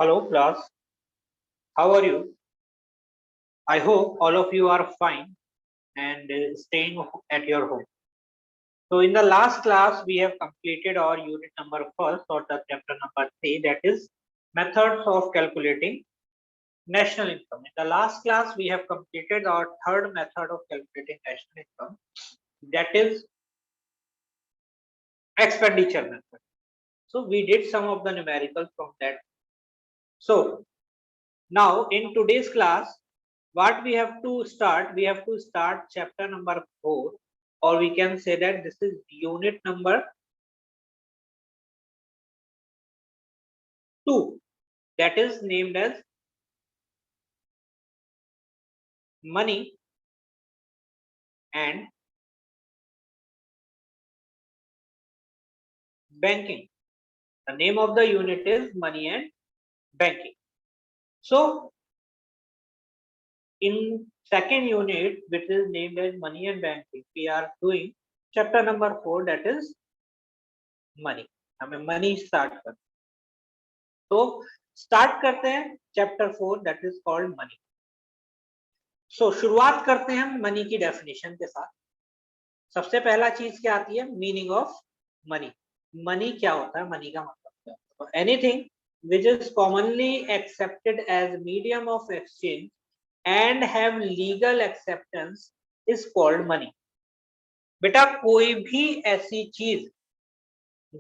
Hello class, how are you? I hope all of you are fine and staying at your home. So in the last class, we have completed our unit number first or the chapter number 3, that is methods of calculating national income. In the last class, we have completed our third method of calculating national income, that is expenditure method. So we did some of the numericals from that. So now in today's class, what we have to start? We have to start chapter number 4, or we can say that this is unit number 2, that is named as money and banking. The name of the unit is money and banking. So in second unit, which is named as money and banking, we are doing chapter number 4, that is money. हमें money start करते हैं. तो start करते हैं chapter 4, that is called money. So शुरुआत करते हैं हम मनी की डेफिनेशन के साथ. सबसे पहला चीज क्या आती है? Meaning of money. मनी क्या होता है? मनी का मतलब क्या होता है? Anything which is commonly accepted as medium of exchange and have legal acceptance is called money. बेटा कोई भी ऐसी चीज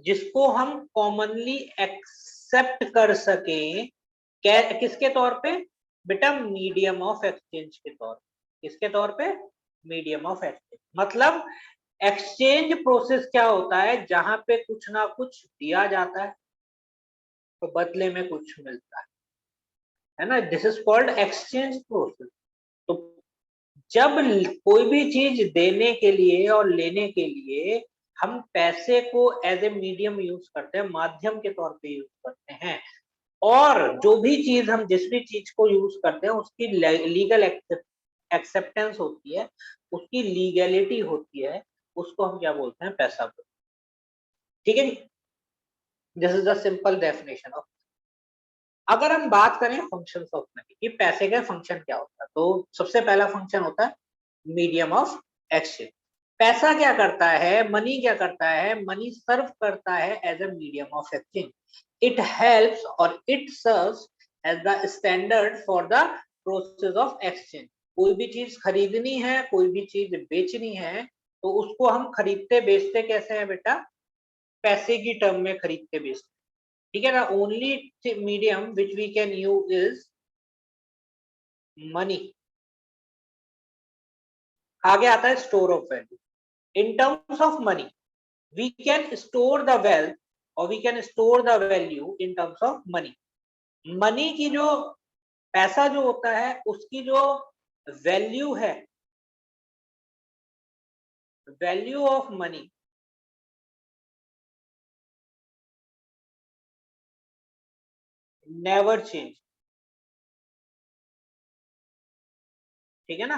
जिसको हम कॉमनली एक्सेप्ट कर सकें, किसके तौर पे? बेटा मीडियम ऑफ एक्सचेंज के तौर पे. किसके तौर पे? Medium of exchange. मतलब एक्सचेंज प्रोसेस क्या होता है? जहां पे कुछ ना कुछ दिया जाता है तो बदले में कुछ मिलता है ना. This is called exchange process. तो जब कोई भी चीज देने के लिए और लेने के लिए हम पैसे को एज ए मीडियम यूज करते हैं, माध्यम के तौर पे यूज करते हैं, और जो भी चीज हम जिस भी चीज को यूज करते हैं उसकी लीगल एक्सेप्टेंस होती है, उसकी लीगैलिटी होती है, उसको हम क्या बोलते हैं? पैसा बोलते हैं. ठीक है जी. This is the simple definition of. अगर हम बात करें फंक्शंस ऑफ मनी कि पैसे का फंक्शन क्या होता है, तो सबसे पहला फंक्शन होता है मीडियम ऑफ एक्सचेंज. पैसा क्या करता है? मनी क्या करता है? मनी सर्व करता है as a medium of exchange. It helps और it serves as the standard for the process of exchange. कोई भी चीज खरीदनी है, कोई भी चीज बेचनी है, तो उसको हम खरीदते बेचते कैसे हैं बेटा? पैसे की टर्म में खरीदते बेचते. ठीक है ना. Only medium which we can use is money. आगे आता है store of value. In terms of money we can store the wealth और we can store the value in terms of money. Money की जो पैसा जो होता है उसकी जो वैल्यू है, value of money never change. ठीक है ना.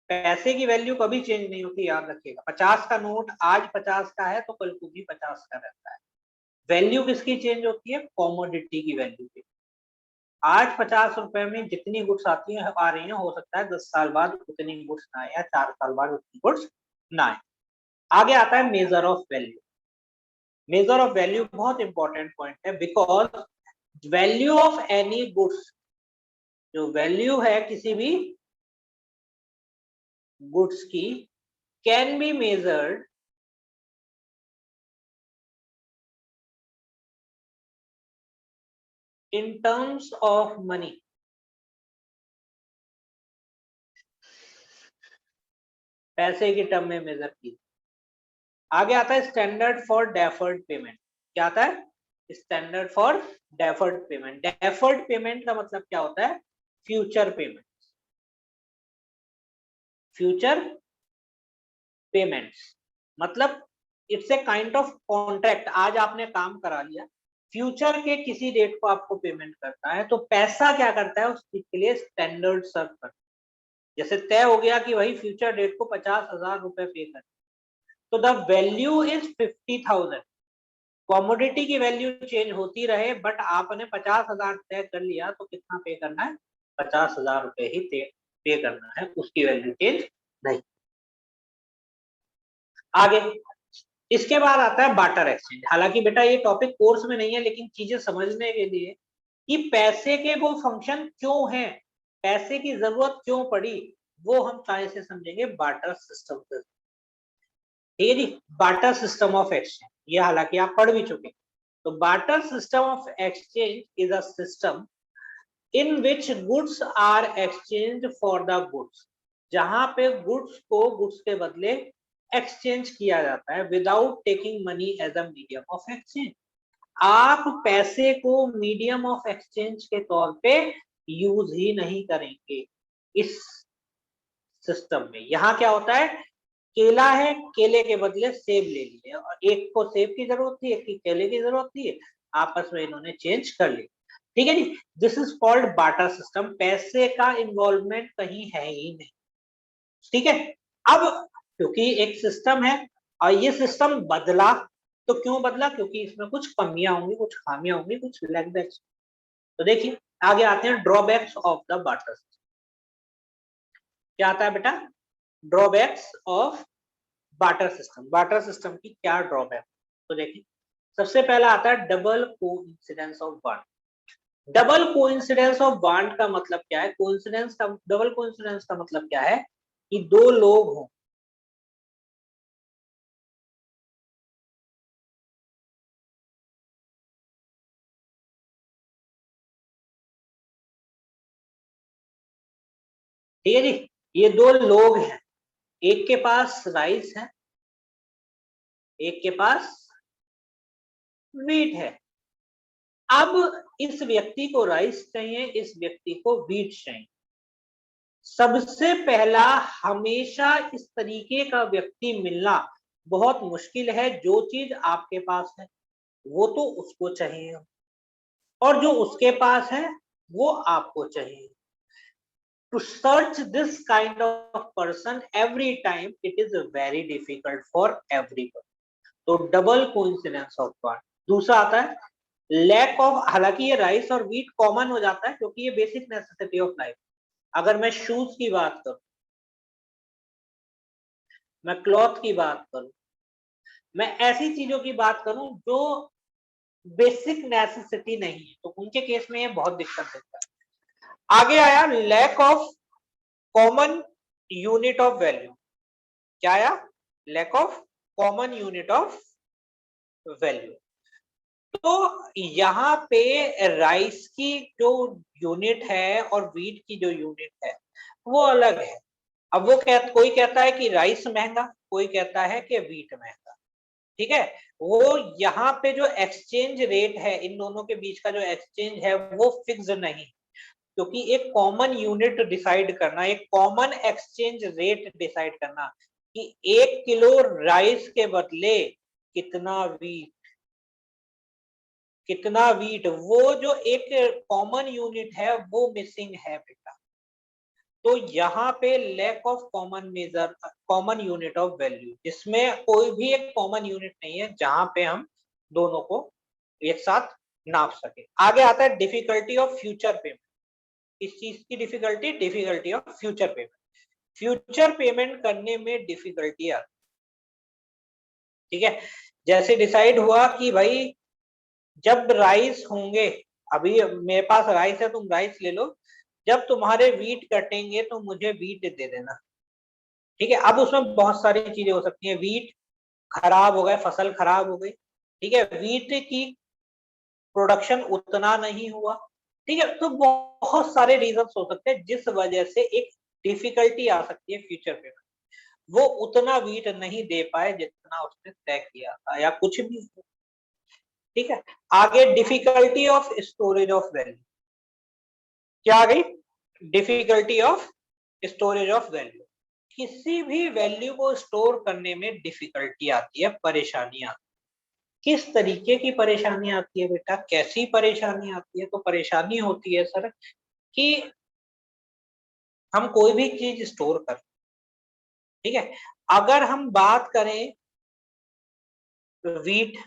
पैसे की वैल्यू कभी चेंज नहीं होती, याद रखिएगा. 50 का नोट आज 50 का है तो कल को भी 50 का रहता है. वैल्यू किसकी चेंज होती है? कॉमोडिटी की वैल्यू की. आज 50 रुपए में जितनी गुड्स आती है आ रही है, हो सकता है 10 साल बाद उतनी गुड्स ना आए या 4 साल बाद उतनी गुड्स ना आए. आगे आता है major of value. Major of value बहुत इंपॉर्टेंट पॉइंट है, because value of any goods, जो वैल्यू है किसी भी गुड्स की, can be measured in terms of money. पैसे की टर्म में मेजर की. आगे आता है स्टैंडर्ड फॉर डेफर्ड पेमेंट. क्या आता है? Standard for deferred payment. Deferred payment का मतलब क्या होता है? Future payment. फ्यूचर पेमेंट्स मतलब it's a kind of contract. आज आपने काम करा लिया, फ्यूचर के किसी डेट को आपको पेमेंट करता है, तो पैसा क्या करता है? उस चीज के लिए स्टैंडर्ड सर्व करता है. जैसे तय हो गया कि भाई फ्यूचर डेट को 50,000 रुपए पे कर, तो द वैल्यू इज 50,000. कॉमोडिटी की वैल्यू चेंज होती रहे, बट आपने 50,000 तय कर लिया तो कितना पे करना है, 50,000 रुपए ही पे करना है, उसकी वैल्यू चेंज नहीं। आगे इसके बाद आता है बार्टर एक्सचेंज। हालांकि बेटा ये टॉपिक कोर्स में नहीं है, लेकिन चीजें समझने के लिए कि पैसे के वो फंक्शन क्यों है, पैसे की जरूरत क्यों पड़ी, वो हम चाहे से समझेंगे बार्टर सिस्टम से। ठीक है जी, बार्टर सिस्टम ऑफ एक्सचेंज, ये हालांकि आप पढ़ भी चुके। तो barter system of exchange is a system in which goods are exchange for the goods, जहां पे गुड्स को गुड्स के बदले एक्सचेंज किया जाता है without taking money as a medium of exchange. आप पैसे को मीडियम ऑफ एक्सचेंज के तौर पे यूज ही नहीं करेंगे इस सिस्टम में। यहाँ क्या होता है, केला है, केले के बदले सेब ले लिए, और एक को सेब की जरूरत थी, एक की केले की जरूरत थी, आपस में इन्होंने चेंज कर ली। ठीक है जी, this is called barter system. पैसे का इन्वॉल्वमेंट कहीं है ही नहीं। ठीक है, अब क्योंकि एक सिस्टम है और ये सिस्टम बदला, तो क्यों बदला, क्योंकि इसमें कुछ कमियां होंगी, कुछ खामियां होंगी, कुछ लैकबैक्स। तो देखिए आगे आते हैं drawbacks of the barter system. क्या आता है बेटा, drawbacks of barter system. Barter system की क्या ड्रॉबैक, तो देखिए सबसे पहला आता है double coincidence of barter. Double coincidence of bond का मतलब क्या है, कोइंसिडेंस का, डबल कोइंसिडेंस का मतलब क्या है कि दो लोग हों, ठीक है जी, ये दो लोग हैं, एक के पास राइस है, एक के पास वीट है। अब इस व्यक्ति को राइस चाहिए, इस व्यक्ति को वीट चाहिए। सबसे पहला, हमेशा इस तरीके का व्यक्ति मिलना बहुत मुश्किल है। जो चीज आपके पास है वो तो उसको चाहिए, और जो उसके पास है वो आपको चाहिए। To search this kind of person every time, it is very difficult for everyone. तो डबल कोइंसिडेंस ऑफ बॉन्ड। दूसरा आता है लैक ऑफ, हालांकि ये राइस और वीट कॉमन हो जाता है क्योंकि ये बेसिक नेसेसिटी ऑफ लाइफ। अगर मैं शूज की बात करूं, मैं क्लॉथ की बात करूं, मैं ऐसी चीजों की बात करूं जो बेसिक नेसेसिटी नहीं है, तो उनके केस में ये बहुत दिक्कत देता है। आगे आया lack of common unit of value. क्या आया, lack of common unit of value. तो यहाँ पे राइस की जो यूनिट है और वीट की जो यूनिट है वो अलग है। अब वो कोई कहता है कि राइस महंगा, कोई कहता है कि वीट महंगा। ठीक है, वो यहाँ पे जो एक्सचेंज रेट है, इन दोनों के बीच का जो एक्सचेंज है वो फिक्स नहीं, क्योंकि एक कॉमन यूनिट डिसाइड करना, एक कॉमन एक्सचेंज रेट डिसाइड करना कि 1 किलो राइस के बदले कितना वीट, कितना वीट, वो जो एक कॉमन यूनिट है वो मिसिंग है बेटा। तो यहाँ पे lack of common measure, common unit of value, जिसमें कोई भी एक कॉमन यूनिट नहीं है जहां पे हम दोनों को एक साथ नाप सके। आगे आता है डिफिकल्टी ऑफ फ्यूचर पेमेंट। इस चीज की difficulty, difficulty of future payment. Future payment करने में डिफिकल्टी आती, ठीक है। जैसे डिसाइड हुआ कि भाई जब राइस होंगे, अभी मेरे पास राइस है, तुम राइस ले लो, जब तुम्हारे वीट कटेंगे तो मुझे वीट दे देना। ठीक है, अब उसमें बहुत सारी चीजें हो सकती हैं, वीट खराब हो गए, फसल खराब हो गई, ठीक है, वीट की प्रोडक्शन उतना नहीं हुआ, ठीक है, तो बहुत सारे रीजन हो सकते हैं जिस वजह से एक डिफिकल्टी आ सकती है फ्यूचर पेमेंट। वो उतना वीट नहीं दे पाए जितना उसने तय किया था, या कुछ भी। ठीक है, आगे difficulty of storage of value. क्या आ गई, difficulty of storage of value. किसी भी वैल्यू को स्टोर करने में डिफिकल्टी आती है, परेशानी आती है। किस तरीके की परेशानी आती है बेटा, कैसी परेशानी आती है, तो परेशानी होती है सर कि हम कोई भी चीज स्टोर कर, ठीक है, अगर हम बात करें वीट,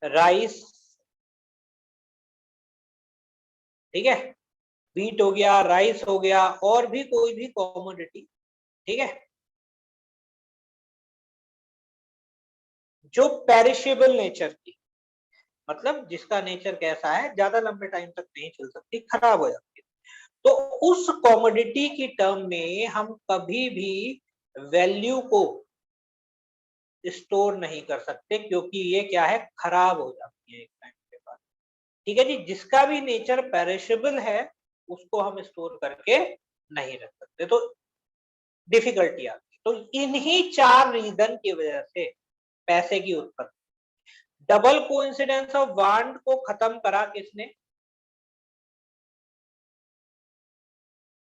राइस, ठीक है, व्हीट हो गया, राइस हो गया, और भी कोई भी कॉमोडिटी, ठीक है, जो पेरिशेबल नेचर की, मतलब जिसका नेचर कैसा है, ज्यादा लंबे टाइम तक नहीं चल सकती, खराब हो जाती है, तो उस कॉमोडिटी की टर्म में हम कभी भी वैल्यू को स्टोर नहीं कर सकते, क्योंकि ये क्या है, खराब हो जाती है एक टाइम के बाद, ठीक है जी। जिसका भी नेचर पेरिशेबल है उसको हम स्टोर करके नहीं रख सकते, तो डिफिकल्टी आती है। तो इन्हीं 4 रीजन की वजह से पैसे की उत्पत्ति। डबल कोइंसिडेंस ऑफ वांड को खत्म करा किसने?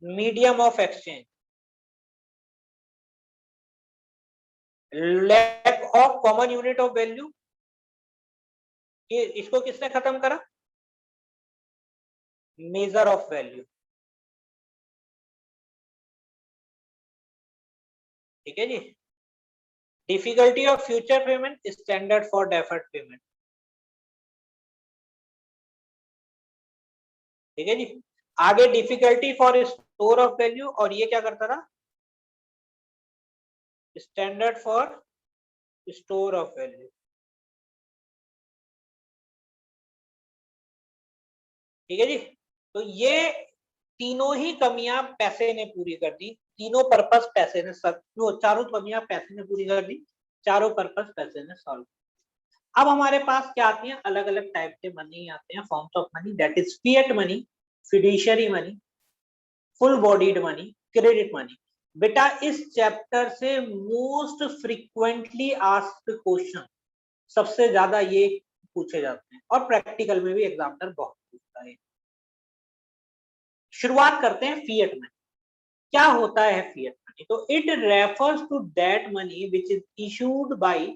Medium of exchange. Lack of common unit of value, इसको किसने खत्म करा? मेजर ऑफ वैल्यू, ठीक है जी। Difficulty of future payment, standard for deferred payment, ठीक है जी। आगे difficulty for store of value, और ये क्या करता था? Standard for store of value, ठीक है जी। तो ये तीनों ही कमियां पैसे ने पूरी कर दी, तीनों पर्पस पैसे ने सब, वो चारों कमियां पैसे ने पूरी कर दी, चारों पर्पस पैसे ने सॉल्व। अब हमारे पास क्या आती हैं? अलग अलग टाइप के मनी आते हैं, forms of money, that is fiat money, fiduciary money, full bodied money, credit money. बेटा इस चैप्टर से मोस्ट फ्रीक्वेंटली आस्क्ड क्वेश्चन, सबसे ज्यादा ये पूछे जाते हैं, और प्रैक्टिकल में भी एग्जामिनर बहुत पूछता है। शुरुआत करते हैं फिएट मनी। क्या होता है फिएट मनी? तो it refers to that money which is issued by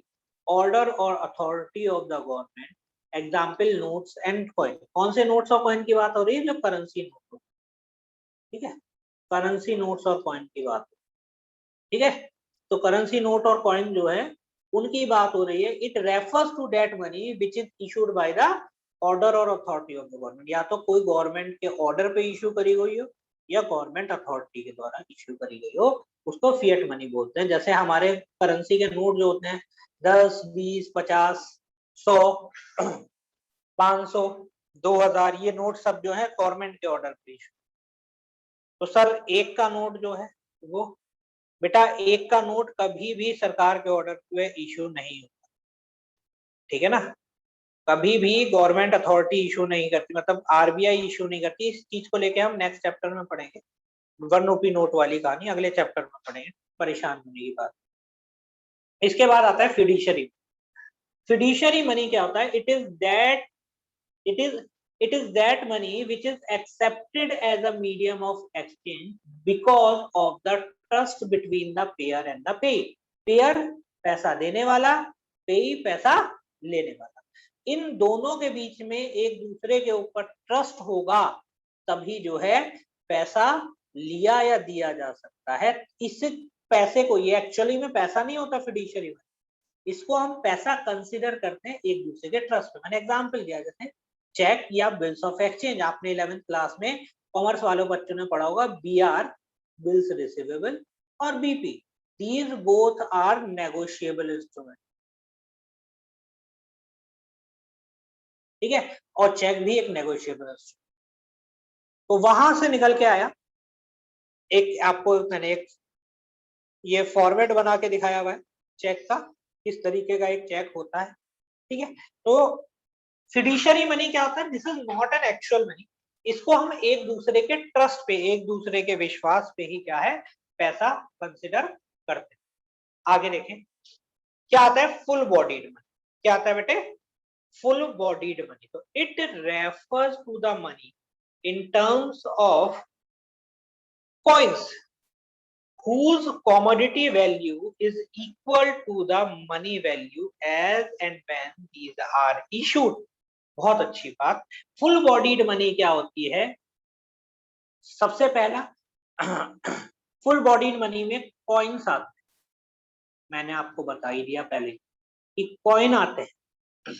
order और authority of the government, example notes and coin. कौन से नोट्स और कॉइन की बात हो रही है? जो करेंसी नोट, ठीक है, करेंसी नोट्स और कॉइन की बात, ठीक है। तो करेंसी नोट और कॉइन जो है उनकी बात हो रही है। It refers to that money which is issued by the order और अथॉरिटी ऑफ द गवर्नमेंट, या तो कोई गवर्नमेंट के ऑर्डर पे इशू करी गई हो या गवर्नमेंट अथॉरिटी के द्वारा इशू करी गई हो, उसको फिएट मनी बोलते हैं। जैसे हमारे करेंसी के नोट जो होते हैं 10, 20, 50, 100, 500, 2000, ये नोट सब जो है गवर्नमेंट के ऑर्डर पे इशू। तो सर एक का नोट जो है वो, बेटा एक का नोट कभी भी सरकार के ऑर्डर पे इशू नहीं होता, ठीक है ना। कभी भी गवर्नमेंट अथॉरिटी इशू नहीं करती, मतलब आरबीआई इशू नहीं करती। इस चीज को लेके हम नेक्स्ट चैप्टर में पढ़ेंगे, 1 रुपी नोट वाली कहानी अगले चैप्टर में पढ़ेंगे, परेशान होने की बात। इसके बाद आता है फिड्यूशियरी। फिड्यूशियरी मनी क्या होता है? It is it is that money which is accepted as a medium of exchange because of the trust between the payer and the pay। payer पैसा देने वाला, pay पैसा लेने वाला, इन दोनों के बीच में एक दूसरे के ऊपर ट्रस्ट होगा, तभी जो है पैसा लिया या दिया जा सकता है। इस पैसे को, ये एक्चुअली में पैसा नहीं होता फिड्यूशियरी में, इसको हम पैसा कंसिडर करते हैं एक दूसरे के ट्रस्ट में। मैंने एग्जांपल दिया, जैसे चेक या बिल्स ऑफ एक्सचेंज, आपने 11th क्लास में कॉमर्स वालों बच्चों ने पढ़ा होगा, बीआर बिल्स रिसीवेबल और BP, these both are negotiable instrument, ठीक है, और चेक भी एक नेगोशिएबल इंस्ट्रूमेंट। तो वहां से निकल के आया एक, आपको मैंने एक ये फॉर्मेट बना के दिखाया हुआ है चेक का, किस तरीके का एक चेक होता है, ठीक है। तो फिड्यूशियरी मनी क्या होता है? This is not an actual money, इसको हम एक दूसरे के ट्रस्ट पे, एक दूसरे के विश्वास पे ही क्या है, पैसा कंसिडर करते हैं। आगे देखें क्या आता है फुल बॉडीड मनी। क्या आता है बेटे? Full bodied money. तो it refers to the money in terms of coins whose commodity value is equal to the money value as and when these are issued। बहुत अच्छी बात। फुल बॉडीड मनी क्या होती है? सबसे पहला फुल बॉडीड मनी में कॉइन्स आते हैं, मैंने आपको बता ही दिया पहले कि कॉइन आते हैं,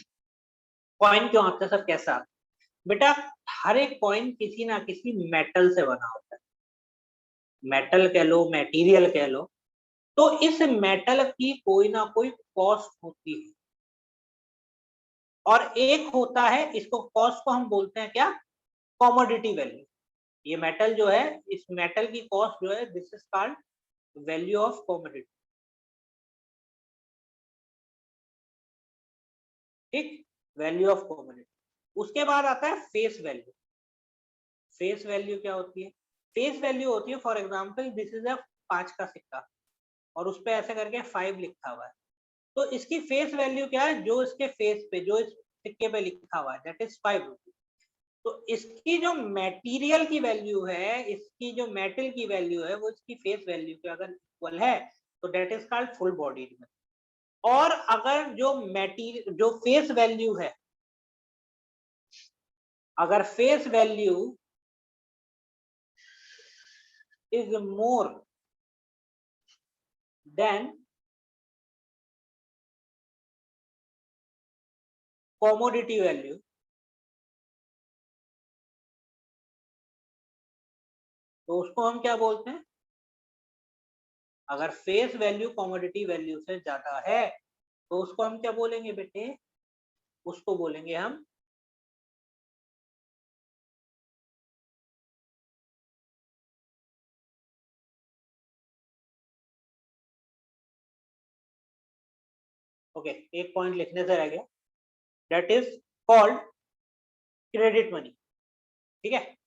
कॉइन क्यों आता है सर, कैसा आता है? बेटा हर एक कॉइन किसी ना किसी मेटल से बना होता है, मेटल कह लो, मटेरियल कह लो, तो इस मेटल की कोई ना कोई कॉस्ट होती है, और एक होता है, इसको कॉस्ट को हम बोलते हैं क्या, कॉमोडिटी वैल्यू। ये मेटल जो है, इस मेटल की कॉस्ट जो है, this is called value of commodity. ठीक, वैल्यू ऑफ कॉमोडिटी। उसके बाद आता है फेस वैल्यू। फेस वैल्यू क्या होती है? फेस वैल्यू होती है, for example this is a 5 का सिक्का और उस पे ऐसे करके 5 लिखा हुआ है, तो इसकी फेस वैल्यू क्या है, जो इसके फेस पे, जो इस सिक्के पे लिखा हुआ है, दैट इज 5 रुपीज। तो इसकी जो मटेरियल की वैल्यू है, इसकी जो मेटल की वैल्यू है, वो इसकी फेस वैल्यू के अगर इक्वल है, तो that is called full body. और अगर जो मटेरियल, जो फेस वैल्यू है, अगर face value is more than commodity value, तो उसको हम क्या बोलते हैं? अगर फेस वैल्यू कमोडिटी वैल्यू से ज्यादा है, तो उसको हम क्या बोलेंगे बेटे? उसको बोलेंगे हम ओके, एक पॉइंट लिखने से रह गया, that is called credit money. ठीक है,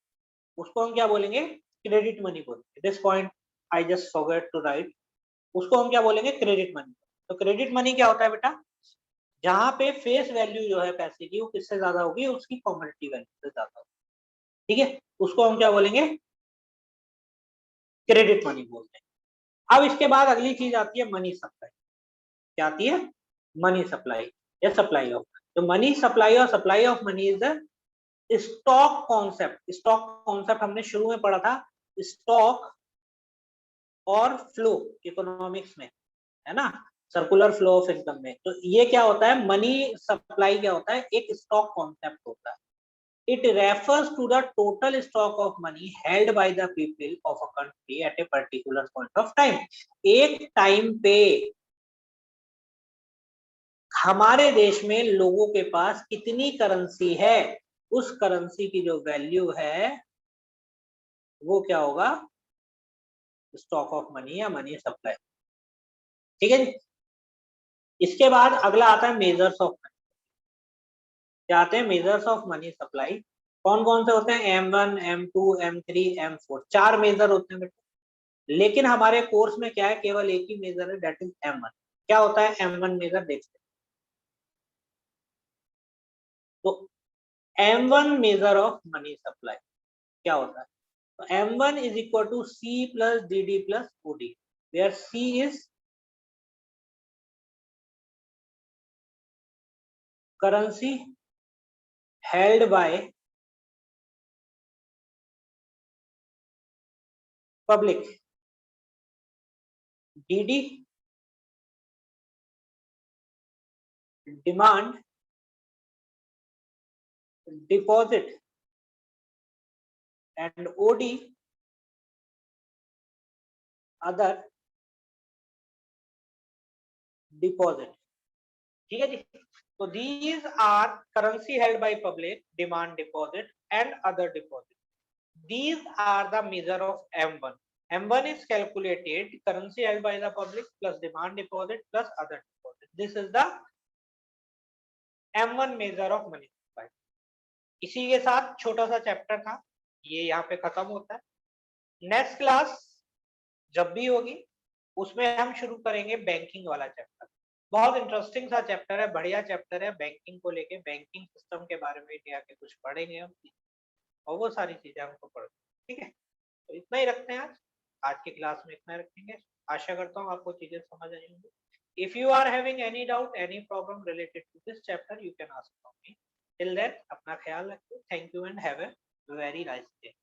उसको हम क्या बोलेंगे? क्रेडिट मनी बोलेंगे। This point I just forget to write, उसको हम क्या बोलेंगे? Credit money. तो क्रेडिट मनी क्या होता है बेटा? जहां पे फेस वैल्यू जो है पैसे की, वो किससे ज्यादा होगी? उसकी कमोडिटी वैल्यू से ज्यादा होगी। ठीक है, उसको हम क्या बोलेंगे? क्रेडिट मनी बोलते हैं। अब इसके बाद अगली चीज आती है मनी सप्लाई। क्या आती है? मनी सप्लाई या सप्लाई ऑफ। तो मनी सप्लाई और supply of money is the stock concept. Stock concept हमने शुरू में पढ़ा था, स्टॉक और फ्लो इकोनॉमिक्स में, है ना, सर्कुलर फ्लो ऑफ इनकम में। तो ये क्या होता है? मनी सप्लाई क्या होता है? एक स्टॉक कॉन्सेप्ट होता है। It refers to the total stock of money held by the people of a country at a particular point of time. एक टाइम पे हमारे देश में लोगों के पास कितनी करेंसी है, उस करेंसी की जो वैल्यू है, वो क्या होगा? स्टॉक ऑफ मनी या मनी सप्लाई। ठीक है जी। इसके बाद अगला आता है मेजर्स ऑफ मनी। क्या आते हैं? Measures of money supply. कौन कौन से होते हैं? M1, M2, M3, M4, 4 major होते हैं बेटा। लेकिन हमारे कोर्स में क्या है? केवल एक ही मेजर है, दैट इज M1। क्या होता है M1 मेजर? देखते हैं। तो M1 measure of money supply क्या होता है? तो M1 is equal to C plus DD plus OD, where C is currency held by public, DD demand deposit, and OD other deposit। ठीक है जी। तो these are currency held by public, demand deposit and other deposit. These are the measure of M1. M1 is calculated currency held by the public plus demand deposit plus other deposit. This is the M1 measure of money supply। इसी के साथ छोटा सा chapter था, ये यहाँ पे खत्म होता है। नेक्स्ट क्लास जब भी होगी, उसमें हम शुरू करेंगे बैंकिंग वाला चैप्टर। बहुत इंटरेस्टिंग सा चैप्टर है, बढ़िया चैप्टर है बैंकिंग को लेके। बैंकिंग सिस्टम के बारे में इंडिया के कुछ पढ़ेंगे हम, और वो सारी चीजें हमको पढ़ेंगे। ठीक है, तो इतना ही रखते हैं आज। आज की क्लास में इतना रखेंगे। आशा करता हूँ आपको चीजें समझ आई होंगी। If you are having any doubt, any problem related to this chapter, you can ask from me. Till then, अपना ख्याल रखिए। Thank you and have a very nice day.